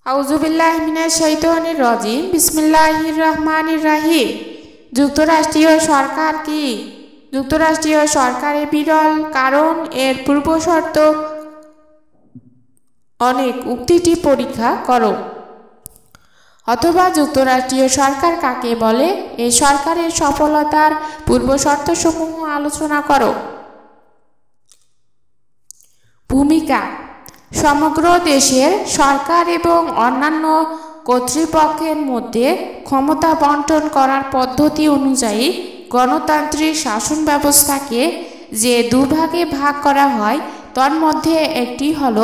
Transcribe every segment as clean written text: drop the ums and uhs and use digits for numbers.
আউযুবিল্লাহি মিনাশ শাইতানির রাজিম বিসমিল্লাহির রহমানির রহিম। যুক্তরাষ্ট্রীয় সরকার কি? যুক্তরাষ্ট্রীয় সরকারের বিরল কারণ এর পূর্বশর্ত অনেক উক্তিটি পরীক্ষা করো। অথবা যুক্তরাষ্ট্রীয় সরকার কাকে বলে, এই সরকারের সফলতার পূর্বশর্তসমূহ আলোচনা করো। ভূমিকা: সমগ্র দেশের সরকার এবং অন্যান্য কর্তৃপক্ষের মধ্যে ক্ষমতা বণ্টন করার পদ্ধতি অনুযায়ী গণতান্ত্রিক শাসন ব্যবস্থাকে যে দুভাগে ভাগ করা হয় তার মধ্যে একটি হল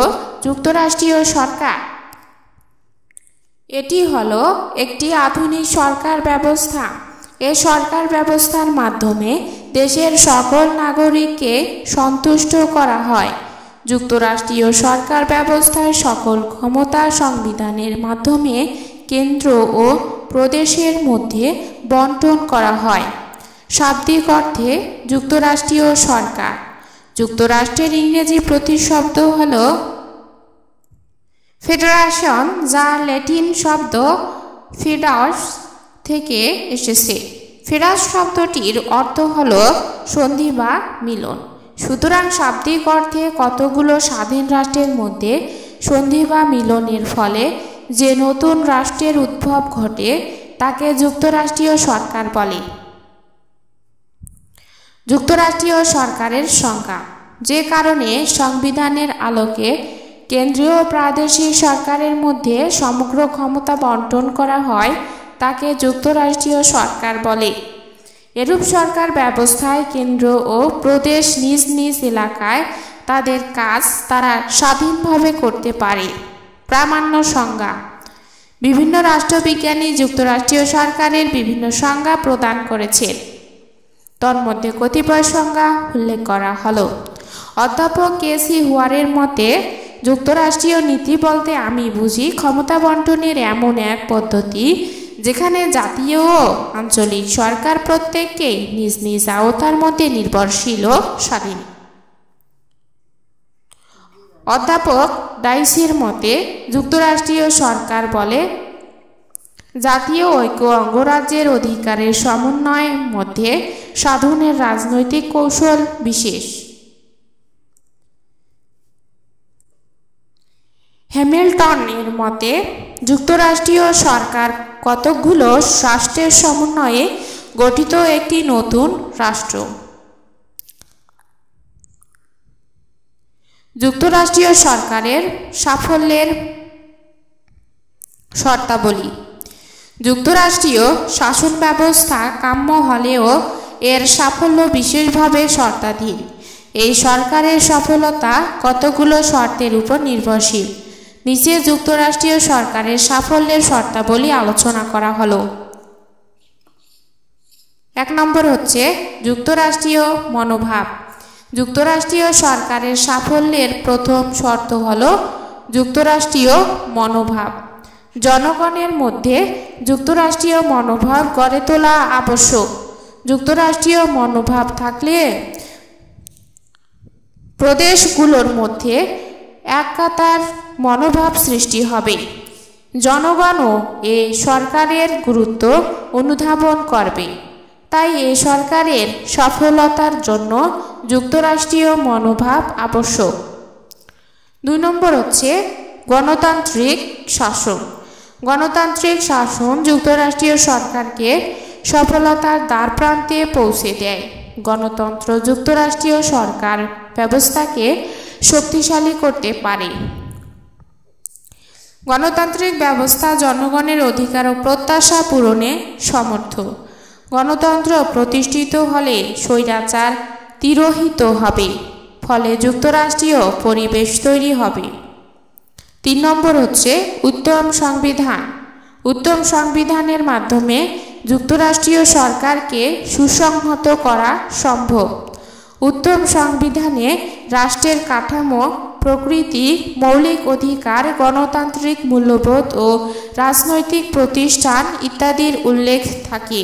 যুক্তরাষ্ট্রীয় সরকার। এটি হল একটি আধুনিক সরকার ব্যবস্থা। এই সরকার ব্যবস্থার মাধ্যমে দেশের সকল নাগরিককে সন্তুষ্ট করা হয়। যুক্তরাষ্ট্রীয় সরকার ব্যবস্থার সকল ক্ষমতা সংবিধানের মাধ্যমে কেন্দ্র ও প্রদেশের মধ্যে বণ্টন করা হয়। শাব্দিক অর্থে যুক্তরাষ্ট্রীয় সরকার। যুক্তরাষ্ট্রের ইংরেজি প্রতিশব্দ হল ফেডারেশন, যা ল্যাটিন শব্দ ফেডাস থেকে এসেছে। ফেডাস শব্দটির অর্থ হল সন্ধি বা মিলন। সুতরাং শাব্দিক অর্থে কতগুলো স্বাধীন রাষ্ট্রের মধ্যে সন্ধি বা মিলনের ফলে যে নতুন রাষ্ট্রের উদ্ভব ঘটে তাকে যুক্তরাষ্ট্রীয় সরকার বলে। যুক্তরাষ্ট্রীয় সরকারের সংজ্ঞা: যে কারণে সংবিধানের আলোকে কেন্দ্রীয় ও প্রাদেশিক সরকারের মধ্যে সমগ্র ক্ষমতা বণ্টন করা হয় তাকে যুক্তরাষ্ট্রীয় সরকার বলে। এরূপ সরকার ব্যবস্থায় কেন্দ্র ও প্রদেশ নিজ নিজ এলাকায় তাদের কাজ তারা স্বাধীনভাবে করতে পারে। প্রামাণ্য সংজ্ঞা: বিভিন্ন রাষ্ট্রবিজ্ঞানী যুক্তরাষ্ট্রীয় সরকারের বিভিন্ন সংজ্ঞা প্রদান করেছেন। তন্মধ্যে কতিপয় সংজ্ঞা উল্লেখ করা হল। অধ্যাপক কেসি হুয়ারের মতে, যুক্তরাষ্ট্রীয় নীতি বলতে আমি বুঝি ক্ষমতা বণ্টনের এমন এক পদ্ধতি যেখানে জাতীয় ও আঞ্চলিক সরকার প্রত্যেককেই নিজ নিজ আওতার মধ্যে নির্ভরশীল ও স্বাধীন। অধ্যাপক ডাইসির মতে, যুক্তরাষ্ট্রীয় সরকার বলে জাতীয় ঐক্য অঙ্গরাজ্যের অধিকারের সমন্বয়ের মধ্যে সাধনের রাজনৈতিক কৌশল বিশেষ। হ্যামিল্টন এর মতে, যুক্তরাষ্ট্রীয় সরকার কতকগুলো রাষ্ট্রের সমন্বয়ে গঠিত একটি নতুন রাষ্ট্র। যুক্তরাষ্ট্রীয় সরকারের সাফল্যের শর্তাবলী: যুক্তরাষ্ট্রীয় শাসন ব্যবস্থা কাম্য হলেও এর সাফল্য বিশেষভাবে শর্তাধীন। এই সরকারের সফলতা কতগুলো শর্তের উপর নির্ভরশীল। নিচে যুক্তরাষ্ট্রীয় সরকারের সাফল্যের শর্তাবলী আলোচনা করা হলো। 1 নম্বর হচ্ছে যুক্তরাষ্ট্রীয় মনোভাব। যুক্তরাষ্ট্রীয় সরকারের সাফল্যের প্রথম শর্ত হল যুক্তরাষ্ট্রীয় মনোভাব। জনগণের মধ্যে যুক্তরাষ্ট্রীয় মনোভাব গড়ে তোলা আবশ্যক। যুক্তরাষ্ট্রীয় মনোভাব থাকলে প্রদেশগুলোর মধ্যে একতার মনোভাব সৃষ্টি হবে। জনগণও এ সরকারের গুরুত্ব অনুধাবন করবে। তাই এ সরকারের সফলতার জন্য যুক্তরাষ্ট্রীয় মনোভাব আবশ্যক। 2 নম্বর হচ্ছে গণতান্ত্রিক শাসন। গণতান্ত্রিক শাসন যুক্তরাষ্ট্রীয় সরকারকে সফলতার দ্বারপ্রান্তে পৌঁছে দেয়। গণতন্ত্র যুক্তরাষ্ট্রীয় সরকার ব্যবস্থাকে শক্তিশালী করতে পারে। গণতান্ত্রিক ব্যবস্থা জনগণের অধিকার ও প্রত্যাশা পূরণে সমর্থ। গণতন্ত্র প্রতিষ্ঠিত হলে স্বৈরাচার তিরোহিত হবে, ফলে যুক্তরাষ্ট্রীয় পরিবেশ তৈরি হবে। 3 নম্বর হচ্ছে উত্তম সংবিধান। উত্তম সংবিধানের মাধ্যমে যুক্তরাষ্ট্রীয় সরকারকে সুসংহত করা সম্ভব। উত্তম সংবিধানে রাষ্ট্রের কাঠামো, প্রকৃতি, মৌলিক অধিকার, গণতান্ত্রিক মূল্যবোধ ও রাজনৈতিক প্রতিষ্ঠান ইত্যাদির উল্লেখ থাকে।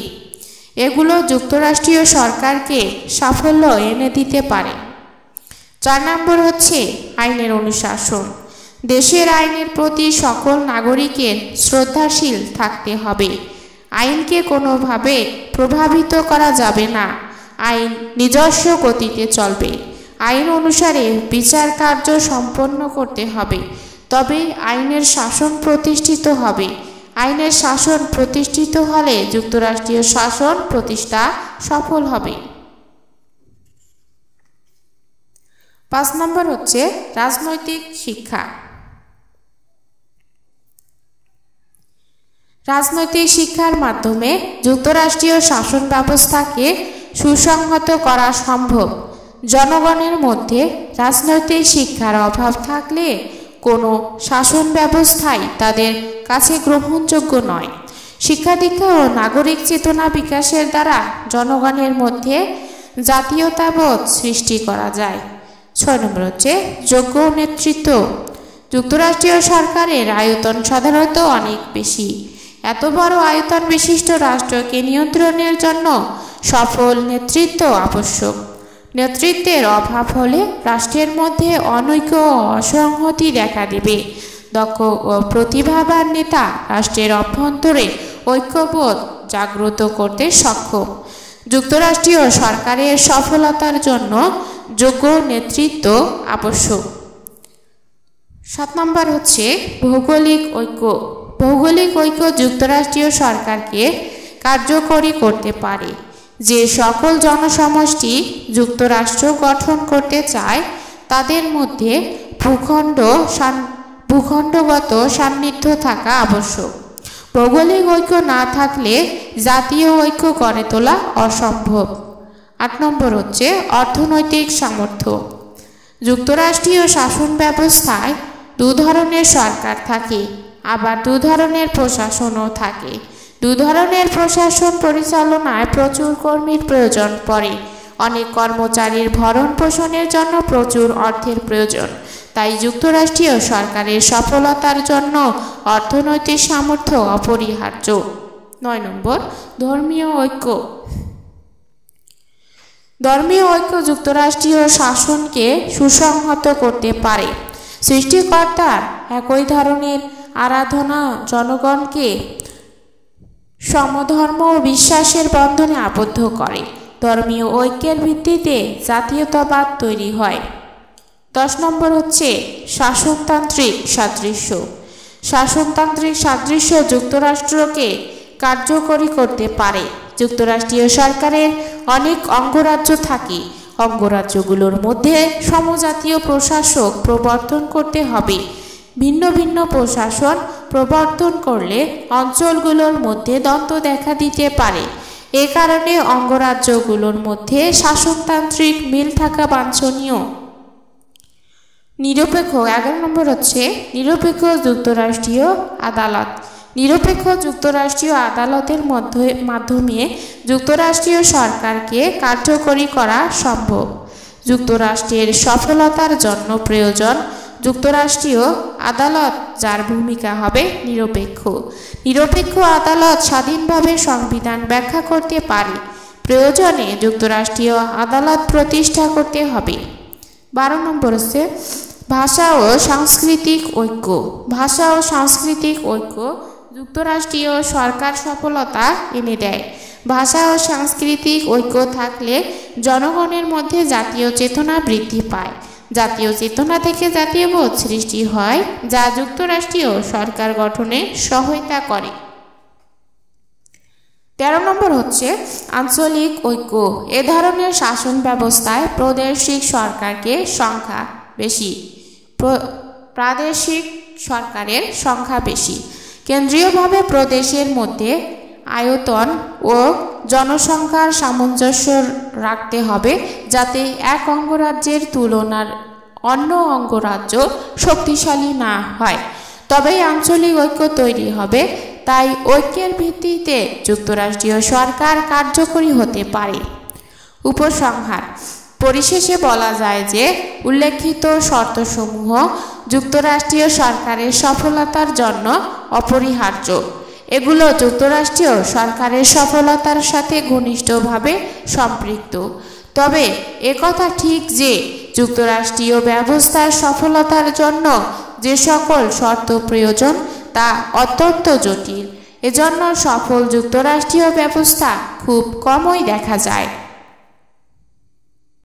এগুলো যুক্তরাষ্ট্রীয় সরকারকে সাফল্য এনে দিতে পারে। 4 নম্বর হচ্ছে আইনের অনুশাসন। দেশের আইনের প্রতি সকল নাগরিকের শ্রদ্ধাশীল থাকতে হবে। আইনকে কোনোভাবে প্রভাবিত করা যাবে না। আইন নিজস্ব গতিতে চলবে। আইন অনুসারে বিচার কার্য সম্পন্ন করতে হবে, তবে আইনের শাসন প্রতিষ্ঠিত হবে। আইনের শাসন প্রতিষ্ঠিত হলে যুক্তরাষ্ট্রীয় শাসন প্রতিষ্ঠা সফল হবে। 5 নম্বর হচ্ছে রাজনৈতিক শিক্ষা। রাজনৈতিক শিক্ষার মাধ্যমে যুক্তরাষ্ট্রীয় শাসন ব্যবস্থাকে সুসংহত করা সম্ভব। জনগণের মধ্যে রাজনৈতিক শিক্ষার অভাব থাকলে কোনো শাসন ব্যবস্থাই তাদের কাছে গ্রহণযোগ্য নয়। শিক্ষা দীক্ষা ও নাগরিক চেতনা বিকাশের দ্বারা জনগণের মধ্যে জাতীয়তাবোধ সৃষ্টি করা যায়। 6 নম্বর হচ্ছে যোগ্য নেতৃত্ব। যুক্তরাষ্ট্রীয় সরকারের আয়তন সাধারণত অনেক বেশি। এত বড় আয়তন বিশিষ্ট রাষ্ট্রকে নিয়ন্ত্রণের জন্য সফল নেতৃত্ব আবশ্যক। নেতৃত্বের অভাব হলে রাষ্ট্রের মধ্যে অনৈক্য ও অসংহতি দেখা দেবে। দক্ষ ও প্রতিভাবান নেতা রাষ্ট্রের অভ্যন্তরে ঐক্যবোধ জাগ্রত করতে সক্ষম। যুক্তরাষ্ট্রীয় সরকারের সফলতার জন্য যোগ্য নেতৃত্ব আবশ্যক। 7 নম্বর হচ্ছে ভৌগোলিক ঐক্য। ভৌগোলিক ঐক্য যুক্তরাষ্ট্রীয় সরকারকে কার্যকরী করতে পারে। যে সকল জনসমষ্টি যুক্তরাষ্ট্র গঠন করতে চায় তাদের মধ্যে ভূখণ্ডগত সান্নিধ্য থাকা আবশ্যক। ভৌগোলিক ঐক্য না থাকলে জাতীয় ঐক্য গড়ে তোলা অসম্ভব। 8 নম্বর হচ্ছে অর্থনৈতিক সামর্থ্য। যুক্তরাষ্ট্রীয় শাসন ব্যবস্থায় 2 ধরনের সরকার থাকে, আবার 2 ধরনের প্রশাসনও থাকে। 2 ধরনের প্রশাসন পরিচালনায় প্রচুর কর্মীর প্রয়োজন পড়ে। অনেক কর্মচারীর ভরণ পোষণের জন্য প্রচুর অর্থের প্রয়োজন। তাই যুক্তরাষ্ট্রীয় সরকারের সফলতার জন্য অর্থনৈতিক সামর্থ্য অপরিহার্য। 9 নম্বর ধর্মীয় ঐক্য। ধর্মীয় ঐক্য যুক্তরাষ্ট্রীয় শাসনকে সুসংহত করতে পারে। সৃষ্টিকর্তার একই ধরনের আরাধনা জনগণকে সমধর্ম ও বিশ্বাসের বন্ধনে আবদ্ধ করে। ধর্মীয় ঐক্যের ভিত্তিতে জাতীয়তাবাদ তৈরি হয়। 10 নম্বর হচ্ছে শাসনতান্ত্রিক সাদৃশ্য। শাসনতান্ত্রিক সাদৃশ্য যুক্তরাষ্ট্রকে কার্যকরী করতে পারে। যুক্তরাষ্ট্রীয় সরকারের অনেক অঙ্গরাজ্য থাকে। অঙ্গরাজ্যগুলোর মধ্যে সমজাতীয় প্রশাসক প্রবর্তন করতে হবে। ভিন্ন ভিন্ন প্রশাসন প্রবর্তন করলে অঞ্চলগুলোর মধ্যে দ্বন্দ্ব দেখা দিতে পারে। এ কারণে অঙ্গরাজ্যগুলোর মধ্যে শাসনতান্ত্রিক মিল থাকা বাঞ্ছনীয়। নিরপেক্ষ 11 নম্বর হচ্ছে নিরপেক্ষ যুক্তরাষ্ট্রীয় আদালত। নিরপেক্ষ যুক্তরাষ্ট্রীয় আদালতের মাধ্যমে যুক্তরাষ্ট্রীয় সরকারকে কার্যকরী করা সম্ভব। যুক্তরাষ্ট্রের সফলতার জন্য প্রয়োজন যুক্তরাষ্ট্রীয় আদালত যার ভূমিকা হবে নিরপেক্ষ। নিরপেক্ষ আদালত স্বাধীনভাবে সংবিধান ব্যাখ্যা করতে পারে। প্রয়োজনে যুক্তরাষ্ট্রীয় আদালত প্রতিষ্ঠা করতে হবে। 12 নম্বর হচ্ছে ভাষা ও সাংস্কৃতিক ঐক্য। ভাষা ও সাংস্কৃতিক ঐক্য যুক্তরাষ্ট্রীয় সরকার সফলতা এনে দেয়। ভাষা ও সাংস্কৃতিক ঐক্য থাকলে জনগণের মধ্যে জাতীয় চেতনা বৃদ্ধি পায়। জাতীয় চেতনা থেকে জাতীয়বোধ সৃষ্টি হয়, যা যুক্তরাষ্ট্রীয় সরকার গঠনে সহায়তা করে। 13 নম্বর হচ্ছে আঞ্চলিক ঐক্য। এ ধরনের শাসন ব্যবস্থায় প্রাদেশিক সরকারকে সংখ্যা বেশি। প্রাদেশিক সরকারের সংখ্যা বেশি। কেন্দ্রীয়ভাবে প্রদেশের মধ্যে আয়তন ও জনসংখ্যার সামঞ্জস্য রাখতে হবে, যাতে এক অঙ্গরাজ্যের তুলনার অন্য অঙ্গরাজ্য শক্তিশালী না হয়। তবেই আঞ্চলিক ঐক্য তৈরি হবে। তাই ঐক্যের ভিত্তিতে যুক্তরাষ্ট্রীয় সরকার কার্যকরী হতে পারে। উপসংহার: পরিশেষে বলা যায় যে উল্লেখিত শর্তসমূহ যুক্তরাষ্ট্রীয় সরকারের সফলতার জন্য অপরিহার্য। এগুলো যুক্তরাষ্ট্রীয় সরকারের সফলতার সাথে ঘনিষ্ঠভাবে সম্পৃক্ত। তবে একথা ঠিক যে যুক্তরাষ্ট্রীয় ব্যবস্থার সফলতার জন্য যে সকল শর্ত প্রয়োজন তা অত্যন্ত জটিল। এজন্য সফল যুক্তরাষ্ট্রীয় ব্যবস্থা খুব কমই দেখা যায়।